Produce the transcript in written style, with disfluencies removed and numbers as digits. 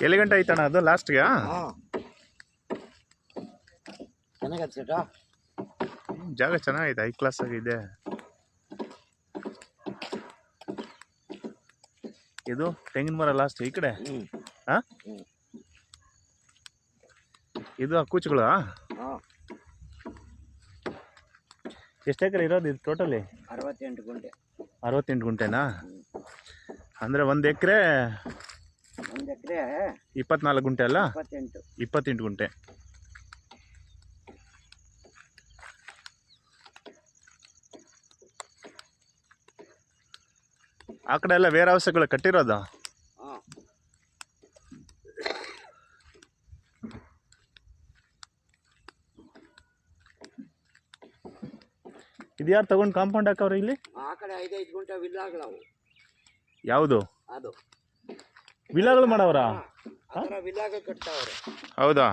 ಎಲ್ಲಿ ಗಂಟೆ ಐತಣ್ಣ ಅದು ಲಾಸ್ಟ್ಗೆ? ಚೆನ್ನಾಗೈತೆ ಸೇಟ, ಜಾಗ ಚೆನ್ನಾಗಿದೆ, ಹೈ ಕ್ಲಾಸ್ ಆಗಿದೆ. ಇದು ತೆಂಗಿನ ಮರ ಲಾಸ್ಟ್ ಈ ಕಡೆ. ಹಾ, ಇದು ಕೂಚುಗಳು. ಎಷ್ಟು ಎಕರೆ ಇರೋದು ಇದು ಟೋಟಲಿ? 68 ಗುಂಟೆ. 68 ಗುಂಟೆನಾ? ಅಂದರೆ 1 ಎಕರೆ 24 ಗುಂಟೆ ಅಲ್ಲ? 28 ಗುಂಟೆ. ಆ ಕಡೆ ಎಲ್ಲ ವೇರ್ ಹೌಸ್ಗಳು ಕಟ್ಟಿರೋದು? ಇದು ಯಾರು ತಗೊಂಡು ಕಾಂಪೌಂಡ್ ಹಾಕವ್ರೆ ಇಲ್ಲಿ? ಆ ಕಡೆ 5 ಗುಂಟೆ ವಿಲ್ಲಾಗಳವು. ಯಾವುದು ಅದು ವಿಲ್ಲಾಗಳು ಮಾಡವ್ರ? ವಿಲ್ಲಾಗ ಕಟ್ತಾವ್ರೆ. ಹೌದಾ?